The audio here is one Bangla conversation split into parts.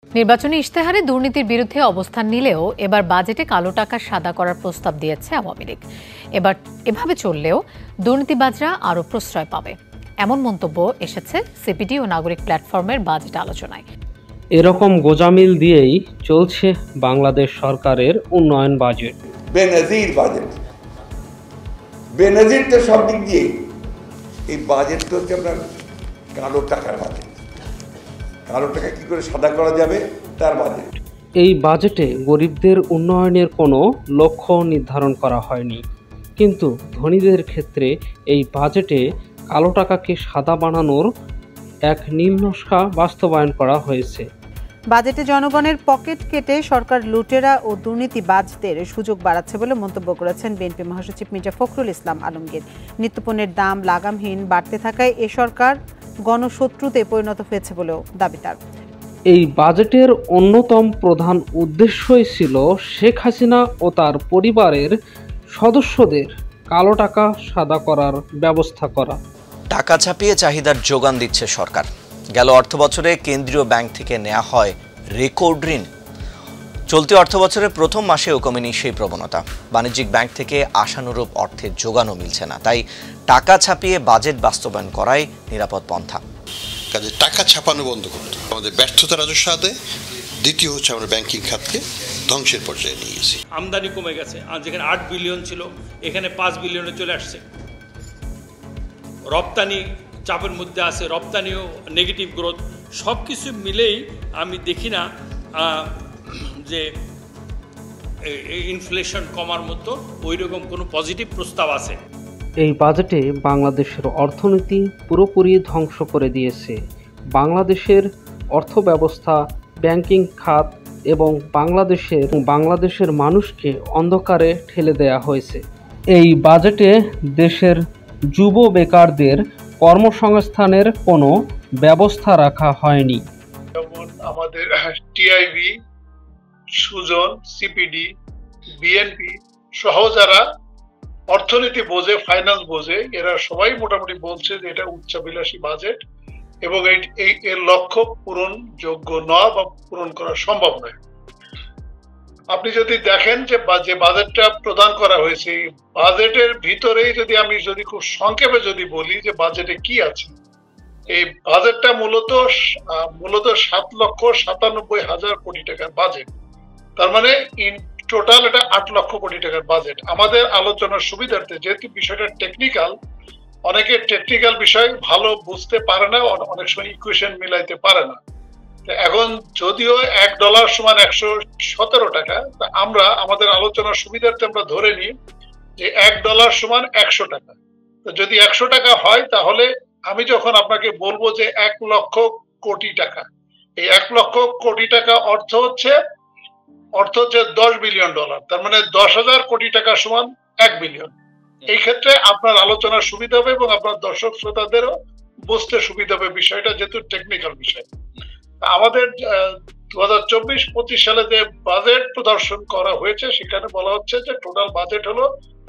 নির্বাচনী ইশতেহারে দুর্নীতির বিরুদ্ধে অবস্থান নিলেও এবার বাজেটে কালো টাকা সাদা করার প্রস্তাব দিয়েছে আওয়ামী লীগ। এভাবে চললেও দুর্নীতিবাজরা আরও প্রশ্রয় পাবে, এমন মন্তব্য এসেছে সিপিডি ও নাগরিক প্ল্যাটফর্মের বাজেট আলোচনায়। এরকম গোজামিল দিয়েই চলছে বাংলাদেশ সরকারের উন্নয়ন বাজেট। বেনজির বাজেট, বেনজির তো সব দিক দিয়ে। এই বাজেট তো হচ্ছে আপনার কালো টাকার বাজেট। কালো টাকা কি করে সাদা করা যাবে তার বাজেট। এই বাজেটে গরিবদের উন্নয়নের কোনো লক্ষ্য নির্ধারণ করা হয়নি, কিন্তু ধনীদের ক্ষেত্রে এই বাজেটে কালো টাকাকে সাদা বানানোর এক নীল নকশা বাস্তবায়ন করা হয়েছে। বাজেটে জনগণের পকেট কেটে সরকার লুটেরা ও দুর্নীতিবাজদের সুযোগ বাড়াচ্ছে বলে মন্তব্য করেছেন বিএনপি মহাসচিব মির্জা ফখরুল ইসলাম আলমগীর। নিত্যপণ্যের দাম লাগামহীন বাড়তে থাকায় এ সরকার গণশত্রুতে পরিণত হয়েছে বলেও দাবি তার। এই বাজেটের অন্যতম প্রধান উদ্দেশ্যই ছিল শেখ হাসিনা ও তার পরিবারের সদস্যদের কালো টাকা সাদা করার ব্যবস্থা করা। টাকা ছাপিয়ে চাহিদার যোগান দিচ্ছে সরকার। গেল অর্থবছরে কেন্দ্রীয় ব্যাংক থেকে নেওয়া হয় রেকর্ড ঋণ। চলতি অর্থবছরের প্রথম মাসেও কমেনি সেই প্রবণতা। বাণিজ্যিক ব্যাংক থেকে আশানুরূপ অর্থের যোগানও মিলছে না, তাই টাকা ছাপিয়ে বাজেট বাস্তবায়ন করাই নিরাপদ পন্থা। কাজে টাকা ছাপানো বন্ধ করতে আমাদের ব্যর্থতা রাজস্ব আদায়, দ্বিতীয় হচ্ছে আমরা ব্যাংকিং খাতকে ধ্বংসের পর্যায়ে নিয়ে গেছি। আমদানি কমে গেছে, আর যেখানে 8 বিলিয়ন ছিল এখানে 5 বিলিয়নে চলে আসছে। রপ্তানি চাপের মধ্যে আছে, রপ্তানিও নেগেটিভ গ্রোথ। সব কিছু মিলেই আমি দেখি না যে ইনফ্লেশন কমার মতো ওই রকম কোনো পজিটিভ প্রস্তাব আছে। এই বাজেটে বাংলাদেশের অর্থনীতি পুরোপুরি ধ্বংস করে দিয়েছে। বাংলাদেশের অর্থব্যবস্থা, ব্যাংকিং খাত এবং বাংলাদেশের মানুষকে অন্ধকারে ঠেলে দেয়া হয়েছে। এই বাজেটে দেশের যুব বেকারদের কর্মসংস্থানের কোনো ব্যবস্থা রাখা হয়নি। যেমন আমাদের টিআইবি, সুজন, সিপিডি, বিএনপি সহ যারা অর্থনীতি বোঝে, ফাইন্যান্স বোঝে, এরা সবাই মোটামুটি বলছে যে এটা উচ্চাভিলাষী বাজেট এবং এর লক্ষ্য পূরণযোগ্য নয় বা পূরণ করা সম্ভব নয়। আপনি যদি দেখেন যে বাজেটটা প্রদান করা হয়েছে, বাজেটের ভিতরেই আমি খুব সংক্ষেপে বলি যে বাজেটে কি আছে। এই বাজেটটা মূলত 7,97,000 কোটি টাকার বাজেট। তার মানে ইন টোটাল এটা 8 লক্ষ কোটি টাকার বাজেট। আমাদের আলোচনার সুবিধার্থে, যেহেতু বিষয়টা টেকনিক্যাল, অনেকে টেকনিক্যাল বিষয় ভালো বুঝতে পারে না, অনেক সময় ইকুয়েশন মিলাইতে পারে না। এখন যদিও $1 সমান 117 টাকা, তা আমরা আমাদের আলোচনার সুবিধার্থে আমরা ধরে নিই যে $1 সমান 100 টাকা। তো যদি 100 টাকা হয়, তাহলে আমি যখন আপনাকে বলবো যে 1 লক্ষ কোটি টাকা, এই 1 লক্ষ কোটি টাকা অর্থ হচ্ছে $10 বিলিয়ন। তার মানে 10,000 কোটি টাকা সমান 1 বিলিয়ন। এই ক্ষেত্রে আপনার আলোচনার সুবিধা হবে এবং আপনার দর্শক শ্রোতাদেরও বুঝতে সুবিধা হবে বিষয়টা, যেহেতু টেকনিক্যাল বিষয়। আমাদের 2024-25 সালে যে বাজেট প্রদর্শন করা হয়েছে, সেখানে বলা হচ্ছে যে টোটাল বাজেট হলো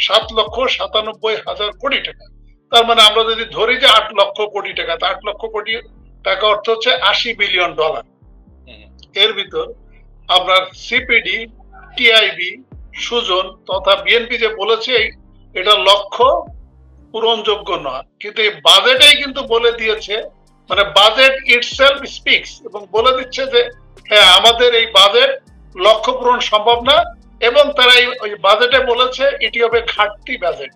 7,97,000 কোটি টাকা। তার মানে আমরা যদি ধরি যে 8 লক্ষ কোটি টাকা, তা 8 লক্ষ কোটি টাকা অর্থ হচ্ছে $80 বিলিয়ন। এর ভিতর আপনার সিপিডি, টিআইবি, সুজন তথা বিএনপি যে বলেছে এটা লক্ষ্য পূরণযোগ্য নয়, কিন্তু এই বাজেটেই কিন্তু বলে দিয়েছে, মানে বাজেট ইটসেলফ স্পিক্স, এবং বলে দিচ্ছে যে হ্যাঁ, আমাদের এই বাজেট লক্ষ্য পূরণ সম্ভব না। এবং তারা এই বাজেটে বলেছে এটি হবে ঘাটতি বাজেট,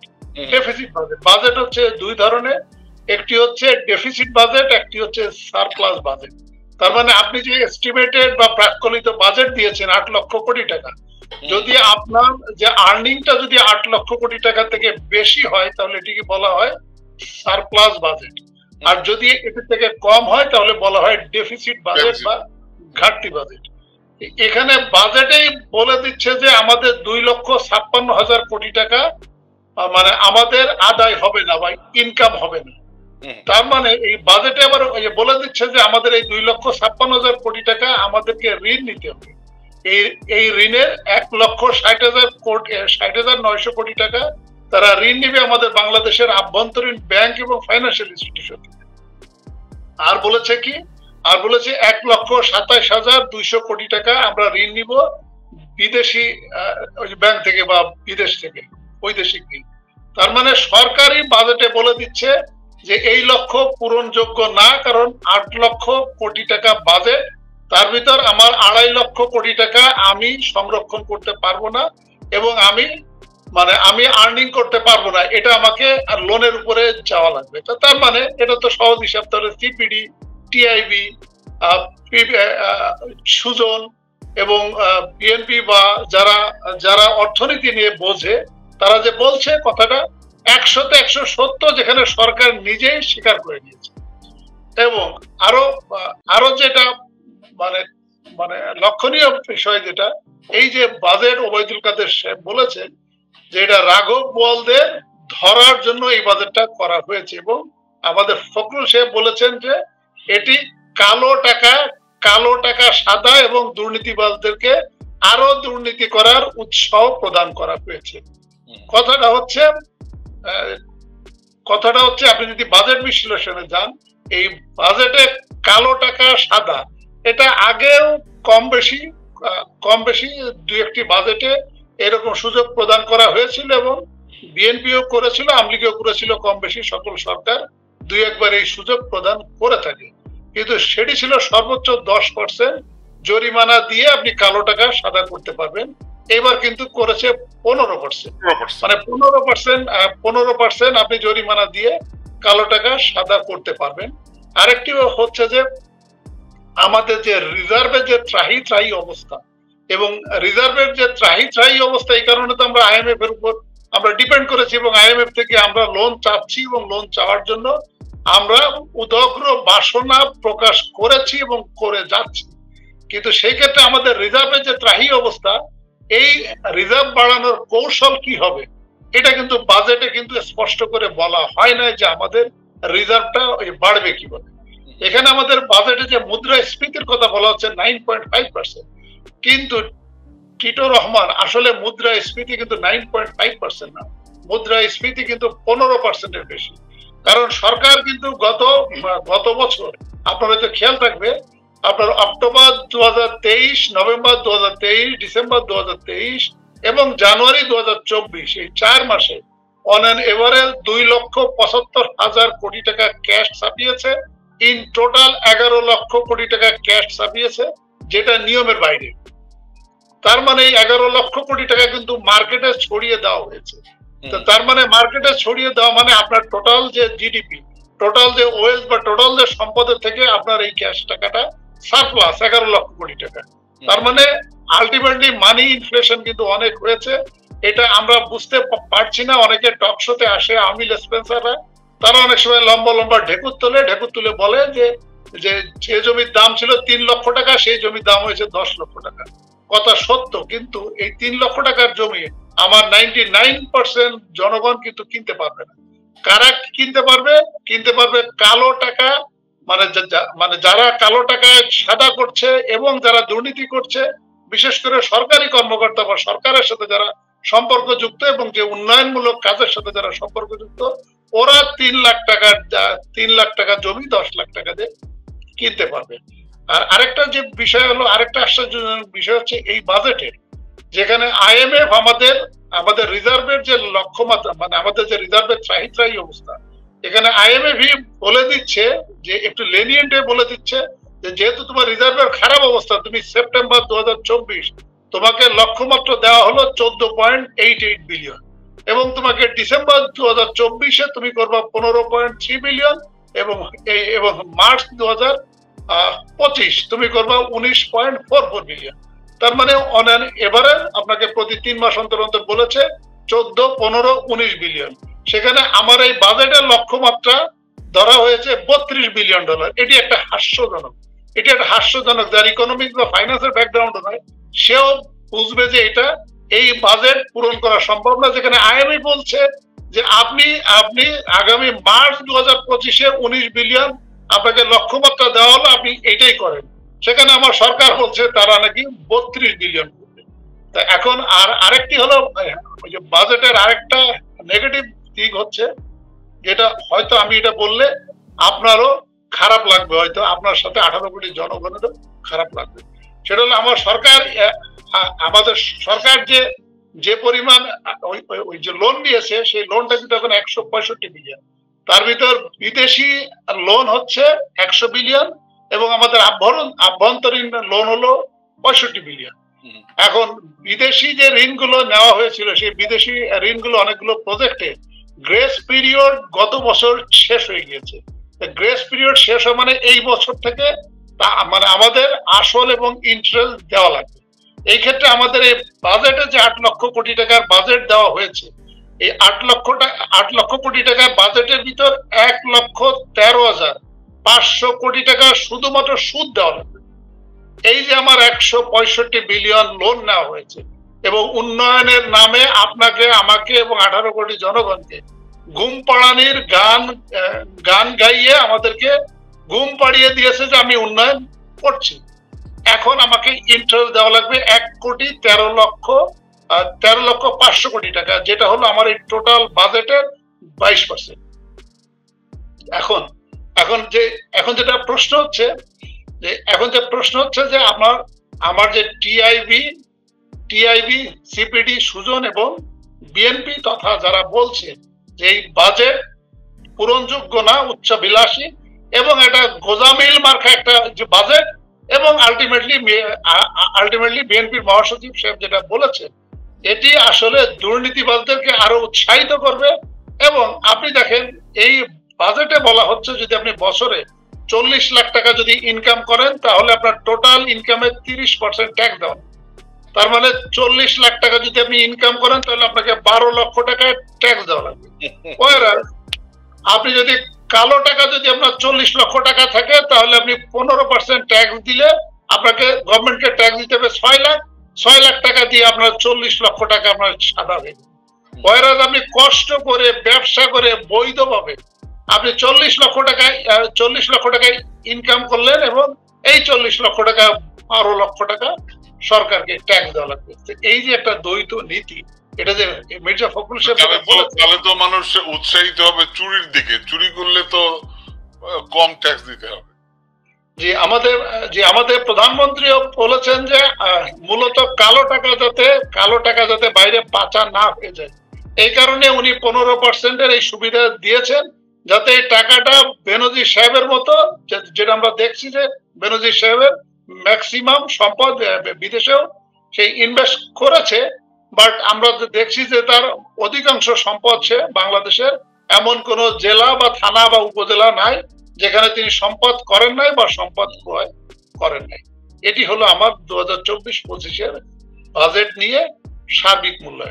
ডেফিসিট বাজেট। বাজেট হচ্ছে 2 ধরনের, একটি হচ্ছে ডেফিসিট বাজেট, একটি হচ্ছে সারপ্লাস বাজেট। তার মানে আপনি যে এস্টিমেটেড বা প্রাক্কলিত বাজেট দিয়েছেন 8 লক্ষ কোটি টাকা, যদি আপনার যে আর্নিংটা যদি 8 লক্ষ কোটি টাকা থেকে বেশি হয়, তাহলে এটিকে বলা হয় সারপ্লাস বাজেট। আর যদি এটি থেকে কম হয়, তাহলে বলা হয় ডেফিসিট বাজেট বা ঘাটতি বাজেট। এখানে বাজেটেই বলে দিচ্ছে যে আমাদের 2,56,000 কোটি টাকা মানে আমাদের আদায় হবে না বা ইনকাম হবে না। তার মানে এই বাজেটে আবার বলে দিচ্ছে যে আমাদের এই 2,56,000 কোটি টাকা আমাদেরকে ঋণ নিতে হবে। এই ঋণের 1,60,900 কোটি টাকা তারা ঋণ নিবে আমাদের বাংলাদেশের আভ্যন্তরীণ ব্যাংক এবং ফাইন্যান্সিয়াল ইনস্টিটিউশন। আর বলেছে কি আর বলেছে 1,27,200 কোটি টাকা আমরা ঋণ নিব বিদেশি ব্যাংক থেকে বা বিদেশ থেকে, বৈদেশিক ঋণ। তার মানে সরকারি বাজেটে বলে দিচ্ছে যে এই লক্ষ্য পূরণযোগ্য না, কারণ 8 লক্ষ কোটি টাকা বাজেট, তার ভিতর আমার 2.5 লক্ষ কোটি টাকা আমি সংরক্ষণ করতে পারবো না এবং আমি আর্নিং করতে পারবো না, এটা আমাকে লোনের উপরে যাওয়া লাগবে। তো তার মানে এটা তো সহজ হিসাব, তাহলে সিপিডি, টিআইবি, সুজন এবং বিএনপি বা যারা অর্থনীতি নিয়ে বোঝে তারা যে বলছে কথাটা 100-তে 100 সত্য, যেখানে সরকার নিজেই স্বীকার করে নিয়েছে। এবং আরো যেটা মানে লক্ষণীয় বিষয় যেটা, এই যে বাজেট ওবায়দুল কাদের সাহেব বলেছেন যে এটা রাঘব বোয়ালদের ধরার জন্য এই বাজেটটা করা হয়েছে, এবং আমাদের ফখরুল সাহেব বলেছেন যে এটি কালো টাকা সাদা এবং দুর্নীতিবাজদেরকে আরো দুর্নীতি করার উৎসাহ প্রদান করা হয়েছে। কথাটা হচ্ছে আপনি যদি বাজেট বিশ্লেষণে যান, এই বাজেটে কালো টাকা সাদা এটা আগেও কম বেশি দুই একটি বাজেটে এরকম সুযোগ প্রদান করা হয়েছিল, এবং বিএনপিও করেছিল, আওয়ামী লীগও করেছিল, কম বেশি সকল সরকার দুই একবার এই সুযোগ প্রদান করে থাকে। কিন্তু সেটি ছিল সর্বোচ্চ 10% জরিমানা দিয়ে আপনি কালো টাকা সাদা করতে পারবেন। এবার কিন্তু করেছে 15%, মানে 15% আপনি জরিমানা দিয়ে কালো টাকা সাদা করতে পারবেন। আরেকটি হচ্ছে যে আমাদের যে রিজার্ভের যে ত্রাহি অবস্থা, এবং রিজার্ভের যে ত্রাহি অবস্থা, এই কারণে তো আমরা আইএমএফ এর উপর আমরা ডিপেন্ড করেছি, এবং আইএমএফ থেকে আমরা লোন চাচ্ছি, এবং লোন চাওয়ার জন্য আমরা উদগ্র বাসনা প্রকাশ করেছি এবং করে যাচ্ছি। কিন্তু সেই ক্ষেত্রে আমাদের রিজার্ভের যে ত্রাহি অবস্থা, এই রিজার্ভ বাড়ানোর কৌশল কি হবে এটা কিন্তু বাজেটে কিন্তু স্পষ্ট করে বলা হয় না যে আমাদের রিজার্ভটা বাড়বে কিভাবে। এখানে আমাদের বাজেটে যে মুদ্রাস্ফীতির কথা বলা হচ্ছে 9.5%, কিন্তু টিটো রহমান আসলে মুদ্রাস্ফীতি কিন্তু 9.5% না, মুদ্রাস্ফীতি কিন্তু 15% এর বেশি। কারণ সরকার কিন্তু গত বছর আপনার হয়তো খেয়াল থাকবে, আপনার অক্টোবর 2023, নভেম্বর 2023, ডিসেম্বর 2023 এবং জানুয়ারি 2024 এই 4 মাসে অন অ্যান এভারেজ 2,75,000 কোটি টাকা cash ছাপিয়েছে। In total 11 lakh crore টাকা ক্যাশ ছাপিয়েছে, যেটা নিয়মের বাইরে। তার মানে 11 লক্ষ কোটি টাকা কিন্তু মার্কেটে ছড়িয়ে দেওয়া হয়েছে। তো তার মানে মার্কেটে ছড়িয়ে দেওয়া মানে আপনার টোটাল যে জিডিপি, টোটাল যে ওয়েলথ বা টোটাল যে সম্পদের থেকে আপনার এই ক্যাশ টাকাটা সারপ্লাস 11 লক্ষ কোটি টাকা। তার মানে আলটিমেটলি মানি ইনফ্লেশন কিন্তু অনেক হয়েছে, এটা আমরা বুঝতে পারছি না। অনেকে টক শোতে আসে, আওয়ামী লেসপেন্সাররা, তারা অনেক সময় লম্বা ঢেকুর তুলে বলে যে যে জমির দাম ছিল 3 লক্ষ টাকা, সেই জমির দাম হয়েছে 10 লক্ষ টাকা। কথা সত্য, কিন্তু এই 3 লক্ষ টাকার জমি আমার 99% জনগণ কিন্তু কিনতে পারবে না। কারা কিনতে পারবে? কালো টাকা, মানে যারা কালো টাকা সাদা করছে এবং যারা দুর্নীতি করছে, বিশেষ করে সরকারি কর্মকর্তা বা সরকারের সাথে যারা সম্পর্কযুক্ত এবং যে উন্নয়নমূলক কাজের সাথে যারা সম্পর্কযুক্ত, ওরা 3 লাখ টাকা জমি 10 লাখ টাকা দিয়ে কিনতে পারবে। আর আরেকটা যে বিষয় হলো, আরেকটা আশ্চর্যজনক বিষয় হচ্ছে এই বাজেটের, যেখানে আইএমএফ আমাদের রিজার্ভের যে লক্ষ্যমাত্রা, মানে আমাদের যে রিজার্ভের ত্রাহি অবস্থা, এখানে আইএমএফই বলে দিচ্ছে যে একটু লেনিয়েন্টে বলে দিচ্ছে যে যেহেতু তোমার রিজার্ভের খারাপ অবস্থা, তুমি সেপ্টেম্বর 2024 তোমাকে লক্ষ্যমাত্রা দেওয়া হলো 14.88 বিলিয়ন, এবং তোমাকে ডিসেম্বর 2024 তুমি করবা 15.3 বিলিয়ন, এবং মার্চ 2025 তুমি করবা 19.44 বিলিয়ন। তার মানে অন অ্যান এভারেজ আপনাকে প্রতি 3 মাস অন্তর বলেছে 14, 15, 19 বিলিয়ন। সেখানে আমার এই বাজেটের লক্ষ্যমাত্রা ধরা হয়েছে $32 বিলিয়ন। এটি একটা হাস্যজনক, যার ইকোনমিক্স বা ফাইন্যান্সের ব্যাকগ্রাউন্ড নয়, সেও বুঝবে যে এই বাজেট পূরণ করা সম্ভব না। যেখানে আইএমএফ বলছে যে আপনি আগামী মার্চ 2025-এ 19 বিলিয়ন আপনাকে লক্ষ্যমাত্রা দেওয়া হলো, আপনি এইটাই করেন। সেখানে আমার সরকার বলছে তারা নাকি 32 বিলিয়ন করবে। তা এখন আরেকটি হলো, ওই যে বাজেটের আরেকটা নেগেটিভ দিক হচ্ছে, যেটা হয়তো আমি এটা বললে আপনারও খারাপ লাগবে, হয়তো আপনার সাথে 18 কোটি জনগণেরও খারাপ লাগবে। সেটা হলো আমাদের সরকার যে পরিমাণ ওই যে লোন নিয়েছে, সেই লোনটা কিন্তু এখন 165 বিলিয়ন। তার ভিতর বিদেশি লোন হচ্ছে 100 বিলিয়ন এবং আমাদের আভ্যন্তরীণ লোন হলো 65 বিলিয়ন। এখন বিদেশি যে ঋণগুলো নেওয়া হয়েছিল, সেই বিদেশি ঋণগুলো অনেকগুলো প্রজেক্টে গ্রেস পিরিয়ড গত বছর শেষ হয়ে গিয়েছে। গ্রেস পিরিয়ড শেষ হয় মানে এই বছর থেকে মানে আমাদের আসল এবং ইন্টারেস্ট দেওয়া লাগবে। এই ক্ষেত্রে আমাদের এই বাজেটে যে 8 লক্ষ কোটি টাকার বাজেট দেওয়া হয়েছে, এই 8 লক্ষ কোটি টাকার বাজেটের ভিতর 1,13,500 কোটি টাকা শুধুমাত্র সুদ দেওয়া লাগবে। এই যে আমার 165 বিলিয়ন লোন নেওয়া হয়েছে এবং উন্নয়নের নামে আপনাকে, আমাকে এবং 18 কোটি জনগণকে ঘুম পাড়ানির গান গাইয়ে আমাদেরকে ঘুম পাড়িয়ে দিয়েছে যে আমি উন্নয়ন করছি। এখন আমাকে ইন্টারেস্ট দেওয়া লাগবে 1,13,500 কোটি টাকা, যেটা হলো আমার এই টোটাল বাজেটের 22%। এখন যেটা প্রশ্ন হচ্ছে যে আমার যে টিআইবি, সিপিডি, সুজন এবং বিএনপি তথা যারা বলছে যে এই বাজেট পূরণযোগ্য না, উচ্চাভিলাষী এবং এটা গোজামিল মার্কা একটা যে বাজেট, এবং আলটিমেটলি বিএনপির মহাসচিব সাহেব যেটা বলেছে, এটি আসলে দুর্নীতিবাজদেরকে আরো উৎসাহিত করবে। এবং আপনি দেখেন এই বাজেটে বলা হচ্ছে যদি আপনি বছরে 40 লাখ টাকা যদি ইনকাম করেন তাহলে আপনার টোটাল ইনকামের 30% ট্যাক্স দেওয়া। তার মানে 40 লাখ টাকা যদি আপনি ইনকাম করেন তাহলে আপনাকে 12 লক্ষ টাকায় ট্যাক্স দেওয়া লাগবে। আপনি যদি কালো টাকা যদি আপনার 40 লক্ষ টাকা থাকে তাহলে আপনি 15% ট্যাক্স দিলে আপনাকে গভর্নমেন্টকে ট্যাক্স দিতে হবে 6 লাখ টাকা দিয়ে আপনার 40 লক্ষ টাকা আপনার সাদা হয়ে যাবে। আপনি কষ্ট করে ব্যবসা করে বৈধভাবে আপনি 40 লক্ষ টাকায় ইনকাম করলেন এবং এই 40 লক্ষ টাকা 12 লক্ষ টাকা সরকারকে ট্যাক্স দেওয়া লাগবে। এই যে একটা দ্বৈত নীতি, এটা যে মির্জা ফখরুল সাহেব তাহলে তো মানুষ উৎসাহিত হবে চুরির দিকে, চুরি করলে তো কম ট্যাক্স দিতে হবে। আমাদের প্রধানমন্ত্রীও বলেছেন যে মূলত কালো টাকা যাতে বাইরে পাচার না হয়ে যায়, এই কারণে উনি 15% এই সুবিধা দিয়েছেন, যাতে এই টাকাটা বেনজির সাহেবের মতো, যেটা আমরা দেখছি যে বেনজির সাহেবের ম্যাক্সিমাম সম্পদ বিদেশেও সেই ইনভেস্ট করেছে, বাট আমরা দেখছি যে তার অধিকাংশ সম্পদ সে বাংলাদেশের এমন কোন জেলা বা থানা বা উপজেলা নাই যেখানে তিনি সম্পদ করেন নাই বা সম্পদ ক্রয় করেন নাই। এটি হলো আমার 2024-25 বাজেট নিয়ে সার্বিক মূল্যায়ন।